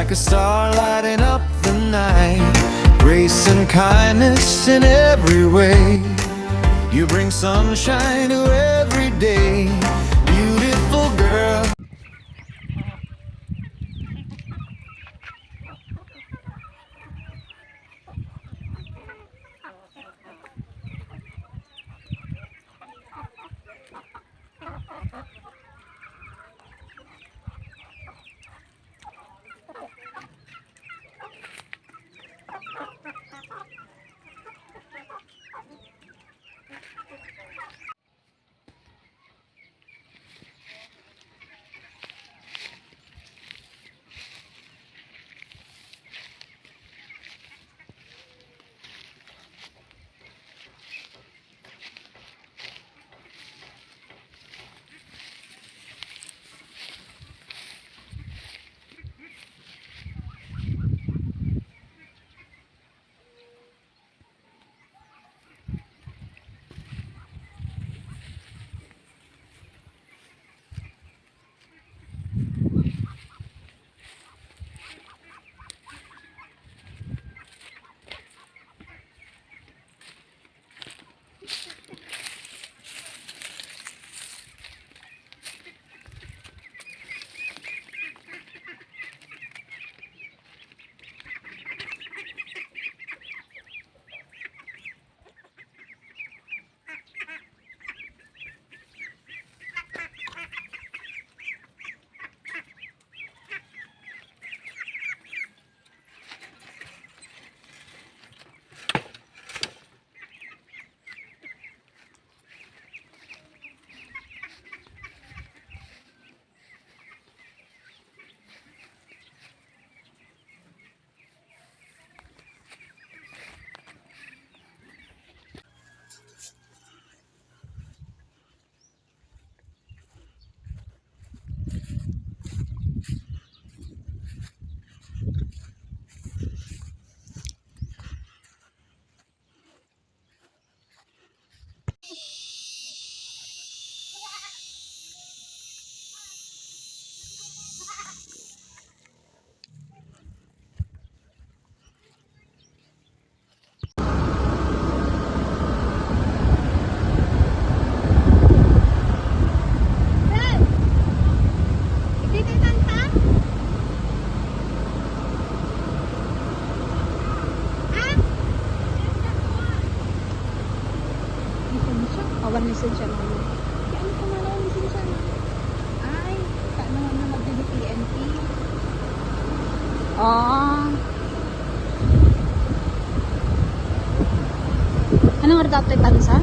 like a star lighting up the night. Grace and kindness in every way. You bring sunshine to every day. Beautiful girl. Awan lisensya namin. Kaya ano kung ano ang lisensya na? Ay, kaya naman na mag-PNP. Anong order dapat tansa?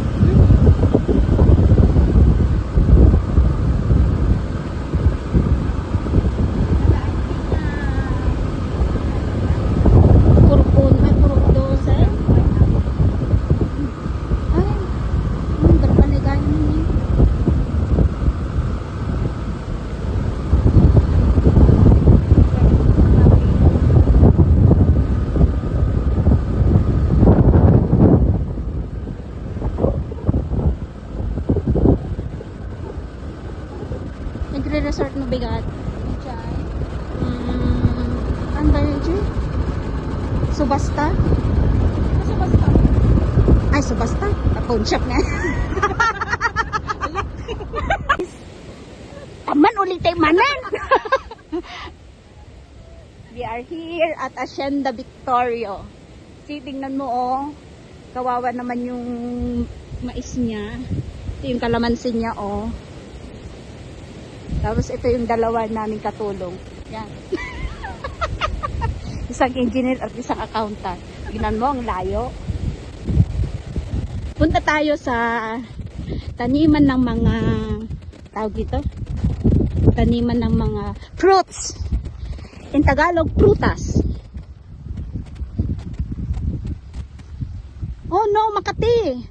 Nagre-resort mo bigat? Ano ba yun, Jay? Subasta? Subasta? Ay, subasta? Pawn shop na. Taman ulit tayo manan! We are here at Hacienda Victorio. See, tingnan mo oh. Kawawa naman yung mais niya. Ito yung kalamansi niya oh. Tapos ito yung dalawa naming katulong. Yan. Isang engineer at isang accountant. Tingnan mo, ang layo. Punta tayo sa taniman ng mga tawag dito. Taniman ng mga fruits. In Tagalog, prutas. Oh no, Makati.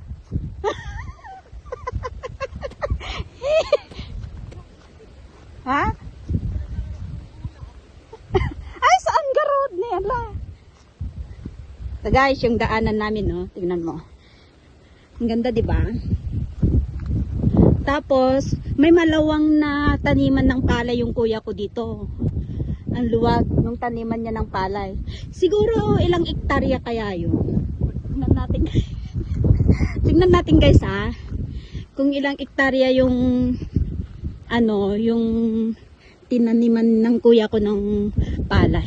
Ha? Ay, saan garod ni Allah? So guys, yung daanan namin, no? Tingnan mo. Ang ganda, di ba? Tapos, may malawang na taniman ng palay yung kuya ko dito. Ang luwag nung taniman niya ng palay. Siguro ilang ektarya kaya yun. Tingnan natin. Tingnan natin guys ha. Kung ilang ektarya yung yung tinaniman ng kuya ko ng palay.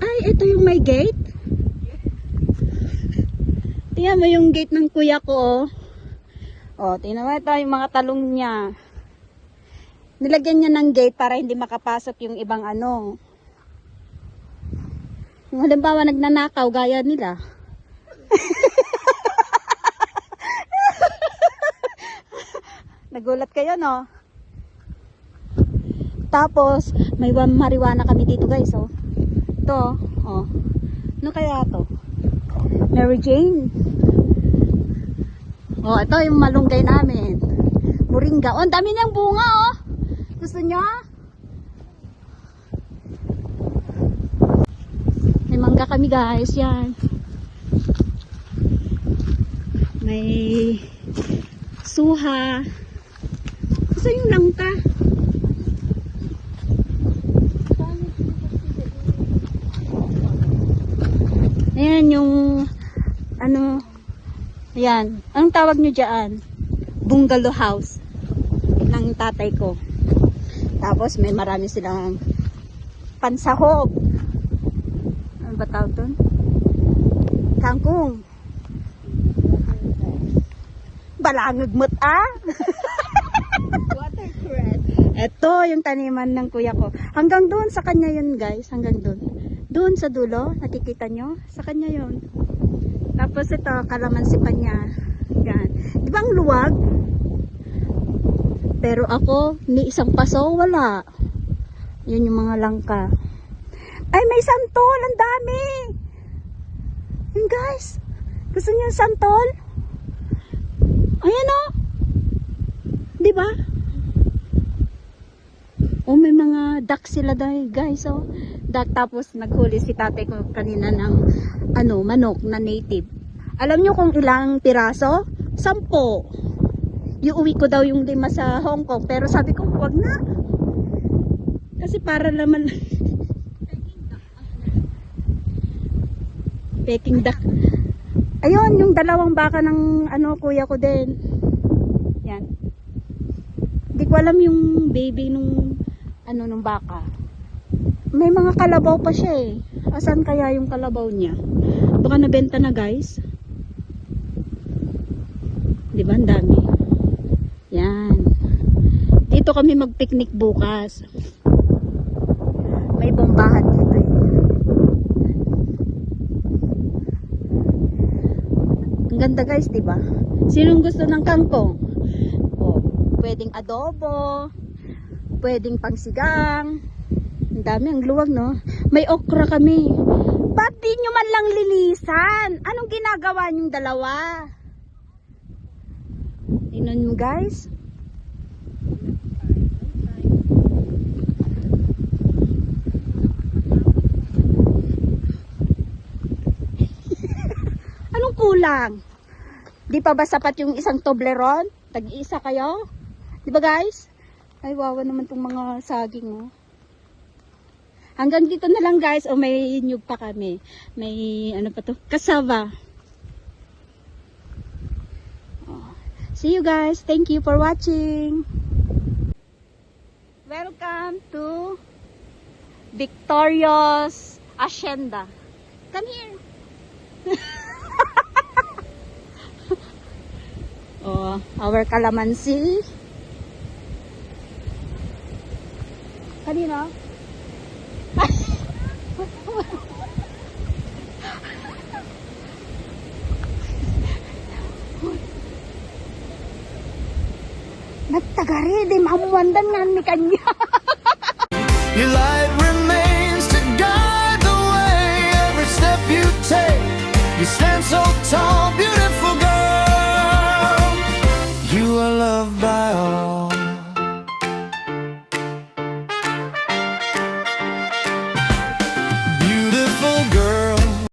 Ay, ito yung may gate. Tingnan mo yung gate ng kuya ko. Tingnan mo ito yung mga talong niya. Nilagyan niya ng gate para hindi makapasok yung ibang Yung halimbawa nagnanakaw gaya nila. Nagulat kayo, no? Tapos, may marijuana kami dito, guys, Ito, Ano kaya to? Mary Jane. Ito yung malunggay namin. Moringa. Ang dami niyang bunga, Gusto niyo? May mangga kami, guys. Yan. May suha. Gusto yung langka. Ayan yung ayan. Anong tawag nyo dyan? Bungalow house ng tatay ko. Tapos may marami silang pansahog. Ano ba tawag doon? Kangkong. Balangagmut Watercress. Ito yung taniman ng kuya ko. Hanggang doon sa kanya yun, guys. Hanggang doon. Doon sa dulo, nakikita nyo? Sa kanya yun. Tapos ito, kalamansi pa niya. Yan. Di ba ang luwag? Pero ako, ni isang paso, wala. Yun yung mga langka. Ay, may santol! Ang dami! Yun, guys. Gusto niyo yung santol? Ayan, Di ba? May mga duck sila dahil, guys, Duck, tapos naghuli si tatay ko kanina ng manok na native. Alam nyo kung ilang piraso? 10. Iuwi ko daw yung 5 sa Hong Kong, pero sabi ko, wag na. Kasi para naman Peking duck. Ayun, yung 2 baka ng kuya ko din. Yan. Hindi ko alam yung baby nung nung baka. May mga kalabaw pa siya Asan kaya yung kalabaw niya? Baka nabenta na, guys. Di ba? Ang dami. Yan. Dito kami mag-picnic bukas. May bombahan dito Ang ganda, guys, di ba? Sinong gusto ng kangkong? Pwedeng adobo, pwedeng pangsigang. Ang dami, ang luwag, no? May okra kami. Ba't di nyo man lang linisan? Anong ginagawa nyong dalawa? Tingnan nyo, guys. Anong kulang? Di pa ba sapat yung isang Toblerone? Tag-iisa kayo? Di ba, guys? Ay, wawa naman tong mga saging, Hanggang dito na lang, guys. May nyug pa kami. May, pa to? Cassava. See you, guys. Thank you for watching. Welcome to Victoria's Hacienda. Come here. Our calamansi. Kanina? Nagtagari, di mamuandan nga ni kanya. Your light remains to guide the way. Every step you take, you stand so tall.